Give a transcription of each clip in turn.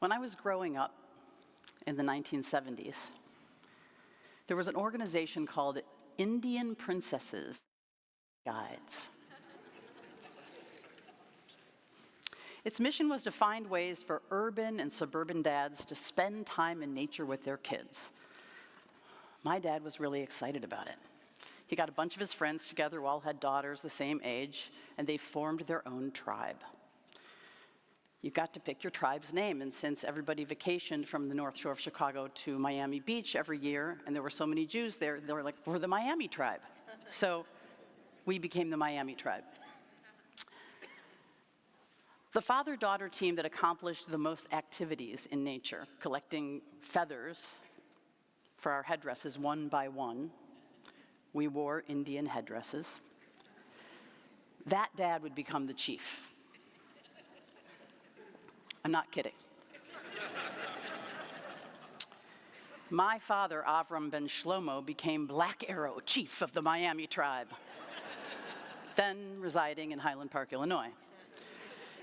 When I was growing up in the 1970s, there was an organization called Indian Princesses Guides. Its mission was to find ways for urban and suburban dads to spend time in nature with their kids. My dad was really excited about it. He got a bunch of his friends together who all had daughters the same age, and they formed their own tribe. You got to pick your tribe's name, and since everybody vacationed from the North Shore of Chicago to Miami Beach every year, and there were so many Jews there, they were like, we're the Miami tribe. So we became the Miami tribe. The father-daughter team that accomplished the most activities in nature, collecting feathers for our headdresses one by one. We wore Indian headdresses. That dad would become the chief. I'm not kidding. My father, Avram ben Shlomo, became Black Arrow, chief of the Miami tribe, then residing in Highland Park, Illinois.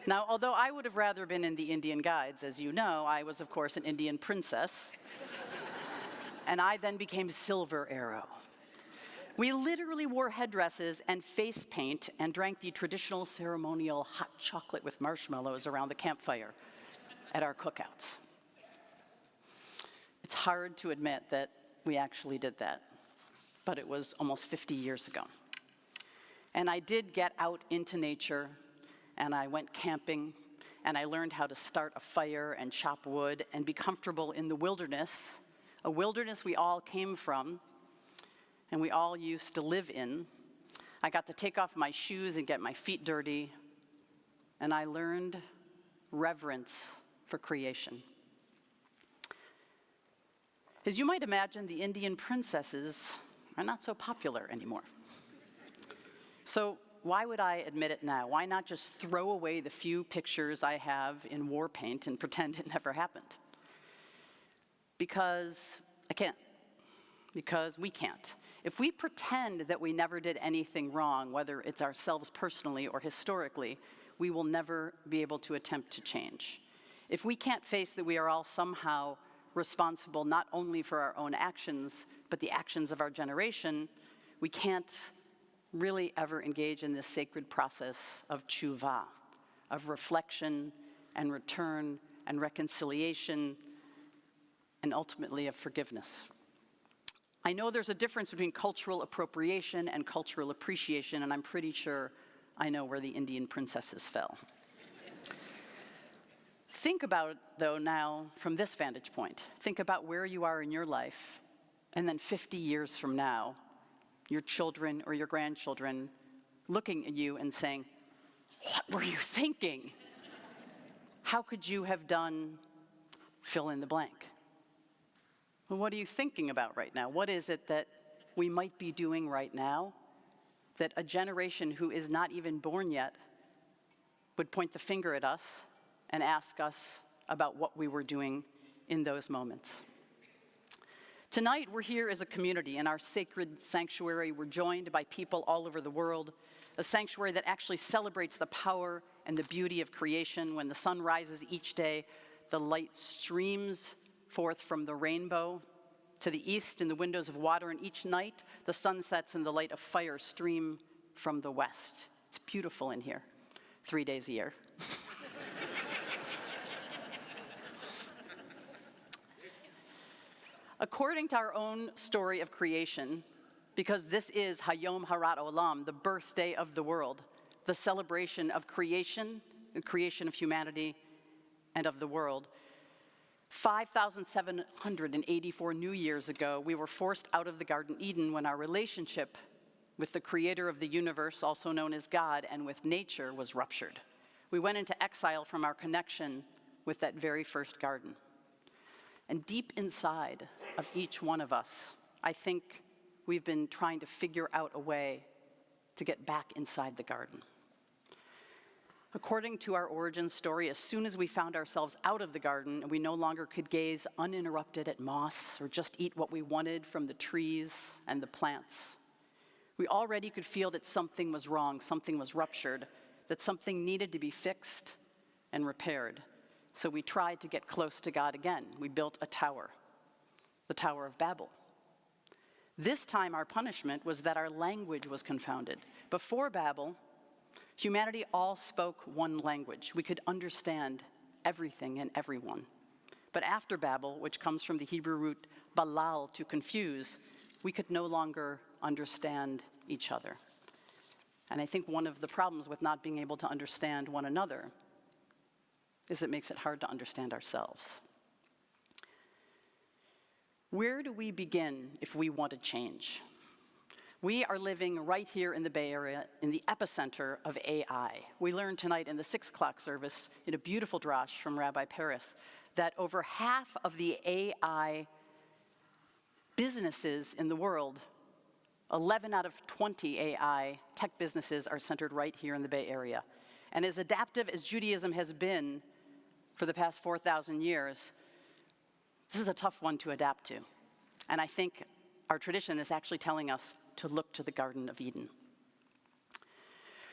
Now, although I would have rather been in the Indian Guides, as you know, I was, of course, an Indian princess, and I then became Silver Arrow. We literally wore headdresses and face paint and drank the traditional ceremonial hot chocolate with marshmallows around the campfire at our cookouts. It's hard to admit that we actually did that, but it was almost 50 years ago. And I did get out into nature, and I went camping, and I learned how to start a fire and chop wood and be comfortable in the wilderness, a wilderness we all came from and we all used to live in. I got to take off my shoes and get my feet dirty, and I learned reverence for creation. As you might imagine, the Indian princesses are not so popular anymore. So why would I admit it now? Why not just throw away the few pictures I have in war paint and pretend it never happened? Because I can't. Because we can't. If we pretend that we never did anything wrong, whether it's ourselves personally or historically, we will never be able to attempt to change. If we can't face that we are all somehow responsible not only for our own actions, but the actions of our generation, we can't really ever engage in this sacred process of tshuva, of reflection and return and reconciliation, and ultimately of forgiveness. I know there's a difference between cultural appropriation and cultural appreciation, and I'm pretty sure I know where the Indian princesses fell. Think about it, though, now from this vantage point. Think about where you are in your life, and then 50 years from now, your children or your grandchildren looking at you and saying, "What were you thinking? How could you have done fill in the blank?" Well, what are you thinking about right now? What is it that we might be doing right now that a generation who is not even born yet would point the finger at us and ask us about what we were doing in those moments? Tonight, we're here as a community in our sacred sanctuary. We're joined by people all over the world, a sanctuary that actually celebrates the power and the beauty of creation. When the sun rises each day, the light streams forth from the rainbow to the east in the windows of water, and each night the sun sets and the light of fire stream from the west. It's beautiful in here, 3 days a year. According to our own story of creation, because this is Hayom Harat Olam, the birthday of the world, the celebration of creation, the creation of humanity and of the world, 5,784 New Years ago, we were forced out of the Garden Eden when our relationship with the creator of the universe, also known as God, and with nature was ruptured. We went into exile from our connection with that very first garden. And deep inside of each one of us, I think we've been trying to figure out a way to get back inside the garden. According to our origin story, as soon as we found ourselves out of the garden and we no longer could gaze uninterrupted at moss or just eat what we wanted from the trees and the plants, we already could feel that something was wrong, something was ruptured, that something needed to be fixed and repaired. So we tried to get close to God again. We built a tower, the Tower of Babel. This time our punishment was that our language was confounded. Before Babel, humanity all spoke one language. We could understand everything and everyone. But after Babel, which comes from the Hebrew root balal, to confuse, we could no longer understand each other. And I think one of the problems with not being able to understand one another is it makes it hard to understand ourselves. Where do we begin if we want to change? We are living right here in the Bay Area, in the epicenter of AI. We learned tonight in the 6 o'clock service, in a beautiful drash from Rabbi Paris, that over half of the AI businesses in the world, 11 out of 20 AI tech businesses are centered right here in the Bay Area. And as adaptive as Judaism has been for the past 4,000 years, this is a tough one to adapt to. And I think our tradition is actually telling us to look to the Garden of Eden.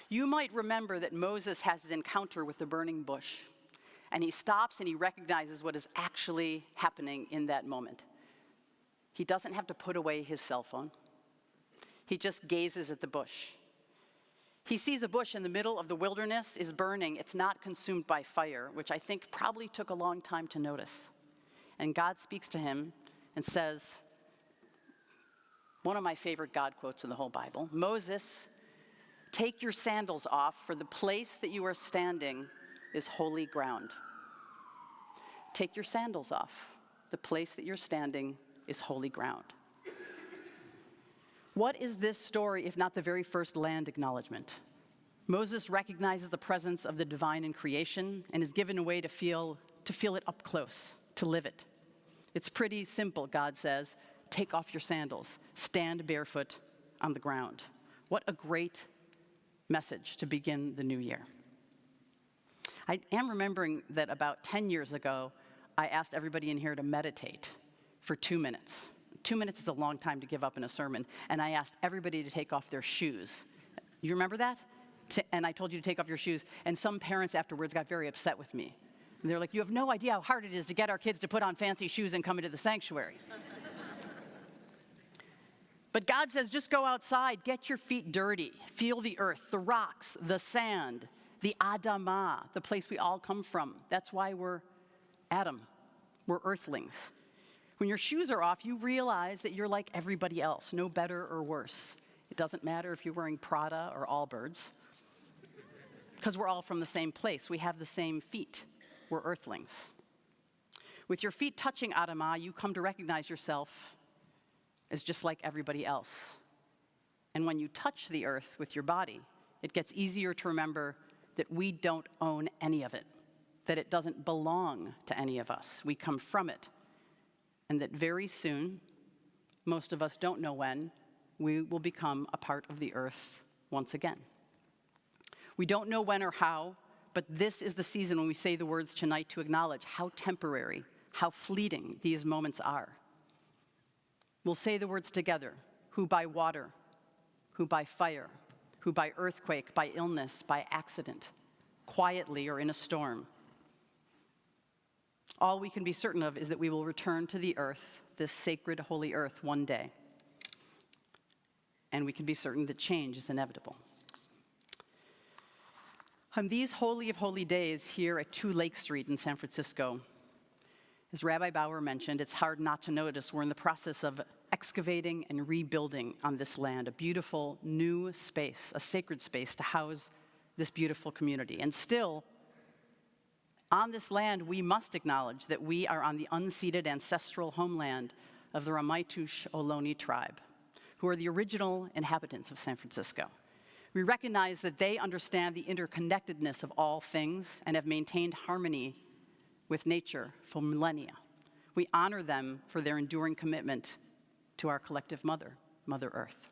You might remember that Moses has his encounter with the burning bush, and he stops and he recognizes what is actually happening in that moment. He doesn't have to put away his cell phone. He just gazes at the bush. He sees a bush in the middle of the wilderness is burning. It's not consumed by fire, which I think probably took a long time to notice. And God speaks to him and says, one of my favorite God quotes in the whole Bible, Moses, take your sandals off, for the place that you are standing is holy ground. Take your sandals off. The place that you're standing is holy ground. What is this story if not the very first land acknowledgement? Moses recognizes the presence of the divine in creation and is given a way to feel it up close, to live it. It's pretty simple, God says. Take off your sandals. Stand barefoot on the ground. What a great message to begin the new year. I am remembering that about 10 years ago, I asked everybody in here to meditate for 2 minutes. 2 minutes is a long time to give up in a sermon. And I asked everybody to take off their shoes. You remember that? And I told you to take off your shoes. And some parents afterwards got very upset with me. And they're like, you have no idea how hard it is to get our kids to put on fancy shoes and come into the sanctuary. But God says, just go outside, get your feet dirty, feel the earth, the rocks, the sand, the Adamah, the place we all come from. That's why we're Adam. We're earthlings. When your shoes are off, you realize that you're like everybody else, no better or worse. It doesn't matter if you're wearing Prada or Allbirds, because we're all from the same place. We have the same feet. We're earthlings. With your feet touching Adamah, you come to recognize yourself as just like everybody else. And when you touch the earth with your body, it gets easier to remember that we don't own any of it, that it doesn't belong to any of us. We come from it. And that very soon, most of us don't know when, we will become a part of the earth once again. We don't know when or how, but this is the season when we say the words tonight to acknowledge how temporary, how fleeting these moments are. We'll say the words together, who by water, who by fire, who by earthquake, by illness, by accident, quietly or in a storm. All we can be certain of is that we will return to the earth, this sacred, holy earth, one day. And we can be certain that change is inevitable. On these holy of holy days here at 2 Lake Street in San Francisco, as Rabbi Bauer mentioned, it's hard not to notice we're in the process of excavating and rebuilding on this land, a beautiful new space, a sacred space to house this beautiful community. And still, on this land, we must acknowledge that we are on the unceded ancestral homeland of the Ramaytush Ohlone tribe, who are the original inhabitants of San Francisco. We recognize that they understand the interconnectedness of all things and have maintained harmony with nature for millennia. We honor them for their enduring commitment to our collective mother, Mother Earth.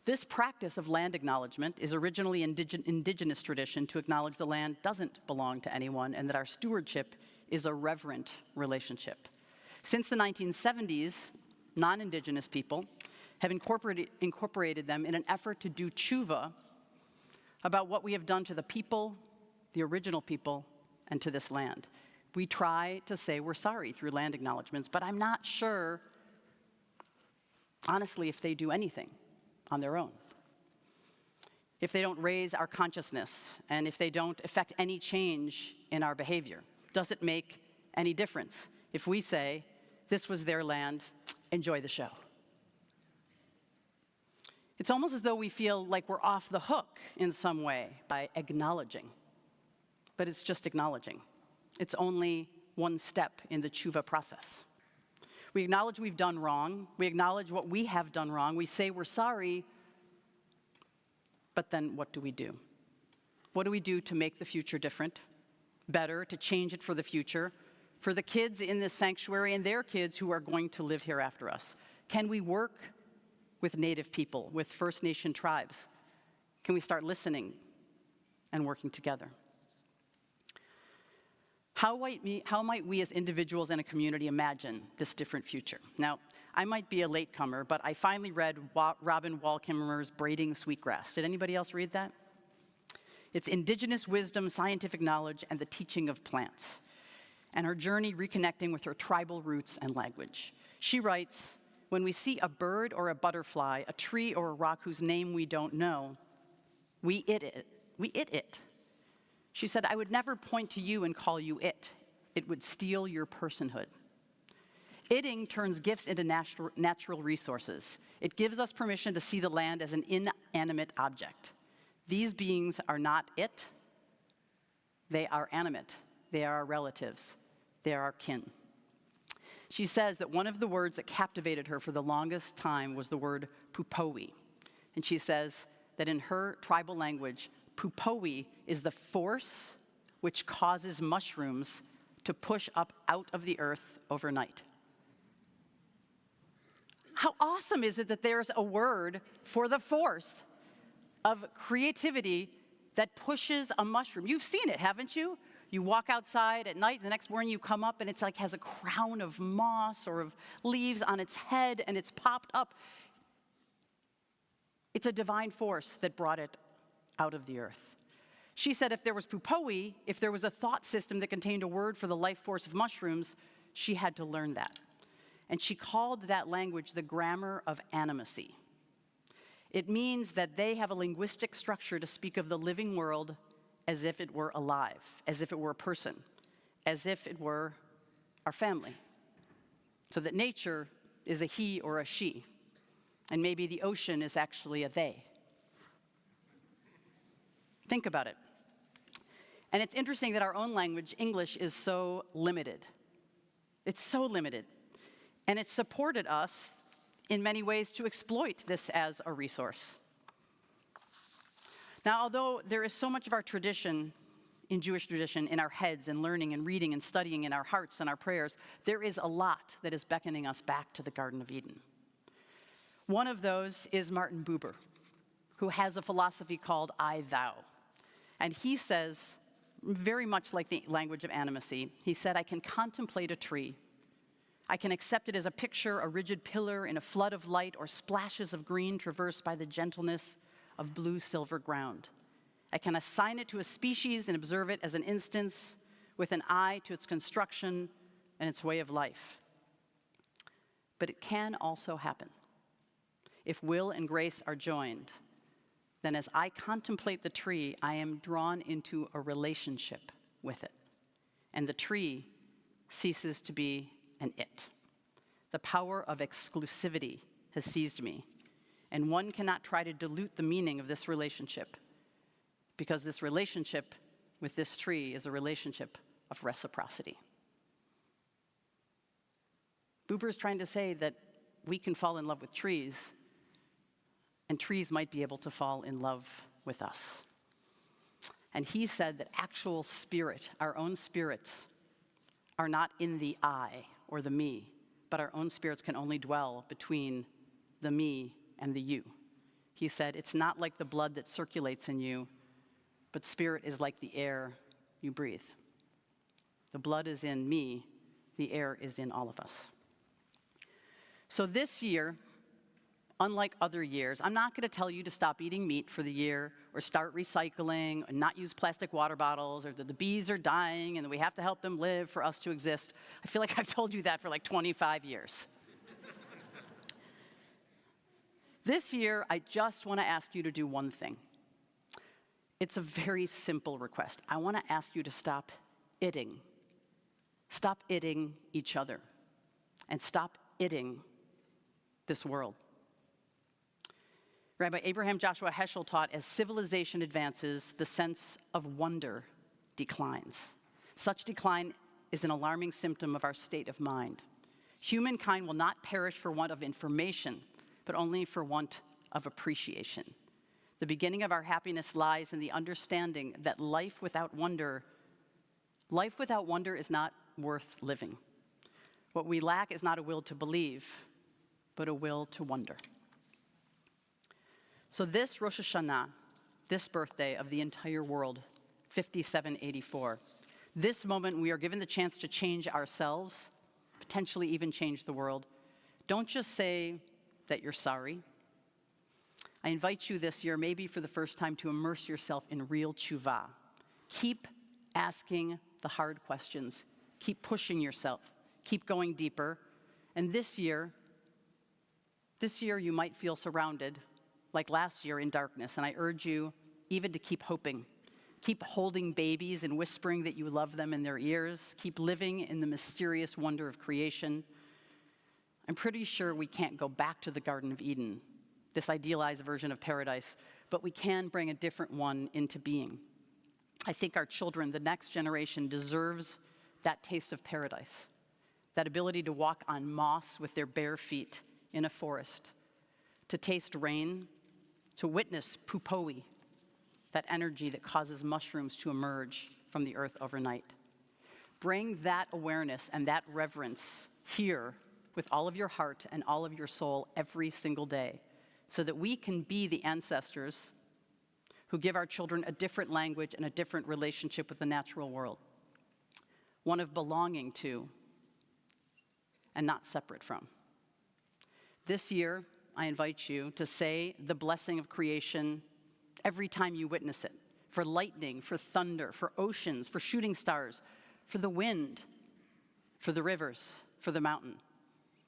This practice of land acknowledgement is originally indigenous tradition to acknowledge the land doesn't belong to anyone and that our stewardship is a reverent relationship. Since the 1970s, non-indigenous people have incorporated them in an effort to do tshuva about what we have done to the people, the original people, and to this land. We try to say we're sorry through land acknowledgments, but I'm not sure, honestly, if they do anything on their own. If they don't raise our consciousness, and if they don't affect any change in our behavior. Does it make any difference if we say, this was their land, enjoy the show? It's almost as though we feel like we're off the hook in some way by acknowledging. But it's just acknowledging. It's only one step in the tshuva process. We acknowledge we've done wrong. We acknowledge what we have done wrong. We say we're sorry. But then what do we do? What do we do to make the future different, better, to change it for the future, for the kids in this sanctuary and their kids who are going to live here after us? Can we work with Native people, with First Nation tribes? Can we start listening and working together? How might we as individuals and a community imagine this different future? Now, I might be a latecomer, but I finally read Robin Wall-Kimmerer's Braiding Sweetgrass. Did anybody else read that? It's indigenous wisdom, scientific knowledge, and the teaching of plants, and her journey reconnecting with her tribal roots and language. She writes, when we see a bird or a butterfly, a tree or a rock whose name we don't know, we it it. She said, I would never point to you and call you it. It would steal your personhood. Itting turns gifts into natural resources. It gives us permission to see the land as an inanimate object. These beings are not it. They are animate. They are our relatives. They are our kin. She says that one of the words that captivated her for the longest time was the word pupowi. And she says that in her tribal language, pupowi is the force which causes mushrooms to push up out of the earth overnight. How awesome is it that there's a word for the force of creativity that pushes a mushroom? You've seen it, haven't you? You walk outside at night, the next morning you come up and it's like has a crown of moss or of leaves on its head and it's popped up. It's a divine force that brought it out of the earth. She said if there was pupowi, if there was a thought system that contained a word for the life force of mushrooms, she had to learn that. And she called that language the grammar of animacy. It means that they have a linguistic structure to speak of the living world as if it were alive, as if it were a person, as if it were our family. So that nature is a he or a she, and maybe the ocean is actually a they. Think about it. And it's interesting that our own language, English, is so limited. It's so limited. And it's supported us in many ways to exploit this as a resource. Now, although there is so much of our tradition, in Jewish tradition, in our heads and learning and reading and studying in our hearts and our prayers, there is a lot that is beckoning us back to the Garden of Eden. One of those is Martin Buber, who has a philosophy called I, thou. And he says, very much like the language of animacy, he said, I can contemplate a tree. I can accept it as a picture, a rigid pillar in a flood of light, or splashes of green traversed by the gentleness of blue-silver ground. I can assign it to a species and observe it as an instance with an eye to its construction and its way of life. But it can also happen. If will and grace are joined, then as I contemplate the tree, I am drawn into a relationship with it. And the tree ceases to be an it. The power of exclusivity has seized me. And one cannot try to dilute the meaning of this relationship, because this relationship with this tree is a relationship of reciprocity. Buber is trying to say that we can fall in love with trees, and trees might be able to fall in love with us. And he said that actual spirit, our own spirits, are not in the I or the me, but our own spirits can only dwell between the me and the you. He said, it's not like the blood that circulates in you, but spirit is like the air you breathe. The blood is in me, the air is in all of us. So this year, Unlike other years, I'm not going to tell you to stop eating meat for the year or start recycling and not use plastic water bottles or that the bees are dying and that we have to help them live for us to exist. I feel like I've told you that for like 25 years. This year, I just want to ask you to do one thing. It's a very simple request. I want to ask you to stop itting. Stop itting each other. And stop itting this world. Rabbi Abraham Joshua Heschel taught, as civilization advances, the sense of wonder declines. Such decline is an alarming symptom of our state of mind. Humankind will not perish for want of information, but only for want of appreciation. The beginning of our happiness lies in the understanding that life without wonder is not worth living. What we lack is not a will to believe, but a will to wonder. So this Rosh HaShanah, this birthday of the entire world, 5784, this moment we are given the chance to change ourselves, potentially even change the world. Don't just say that you're sorry. I invite you this year, maybe for the first time, to immerse yourself in real tshuva. Keep asking the hard questions. Keep pushing yourself. Keep going deeper. And this year you might feel surrounded, like last year, in darkness. And I urge you even to keep hoping. Keep holding babies and whispering that you love them in their ears. Keep living in the mysterious wonder of creation. I'm pretty sure we can't go back to the Garden of Eden, this idealized version of paradise, but we can bring a different one into being. I think our children, the next generation, deserves that taste of paradise, that ability to walk on moss with their bare feet in a forest, to taste rain, to witness pupoi, that energy that causes mushrooms to emerge from the earth overnight. Bring that awareness and that reverence here with all of your heart and all of your soul every single day, so that we can be the ancestors who give our children a different language and a different relationship with the natural world, one of belonging to and not separate from. This year, I invite you to say the blessing of creation every time you witness it, for lightning, for thunder, for oceans, for shooting stars, for the wind, for the rivers, for the mountain.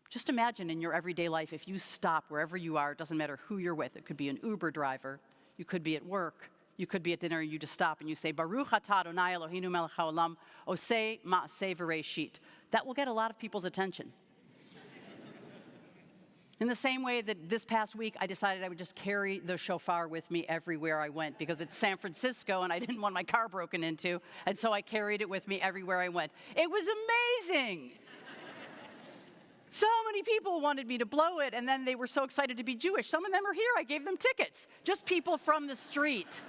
Just imagine in your everyday life, if you stop wherever you are, it doesn't matter who you're with. It could be an Uber driver, you could be at work, you could be at dinner, you just stop and you say, Baruch atah Adonai Eloheinu melech haolam, oseh ma'aseh v'reishit. That will get a lot of people's attention. In the same way that this past week, I decided I would just carry the shofar with me everywhere I went, because it's San Francisco and I didn't want my car broken into, and so I carried it with me everywhere I went. It was amazing. So many people wanted me to blow it, and then they were so excited to be Jewish. Some of them are here. I gave them tickets. Just people from the street.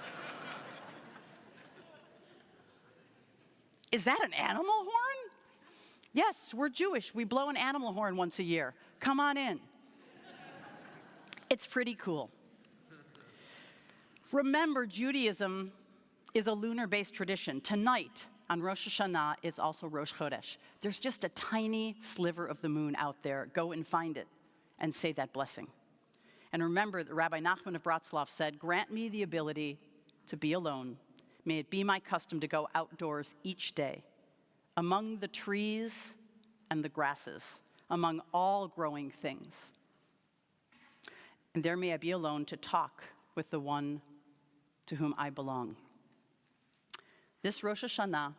Is that an animal horn? Yes, we're Jewish. We blow an animal horn once a year. Come on in. It's pretty cool. Remember, Judaism is a lunar-based tradition. Tonight, on Rosh HaShanah, is also Rosh Chodesh. There's just a tiny sliver of the moon out there. Go and find it and say that blessing. And remember that Rabbi Nachman of Bratslav said, grant me the ability to be alone. May it be my custom to go outdoors each day, among the trees and the grasses, among all growing things. And there may I be alone to talk with the one to whom I belong. This Rosh Hashanah,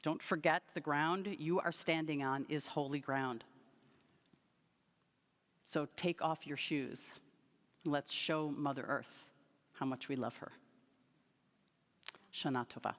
don't forget the ground you are standing on is holy ground. So take off your shoes. Let's show Mother Earth how much we love her. Shana Tova.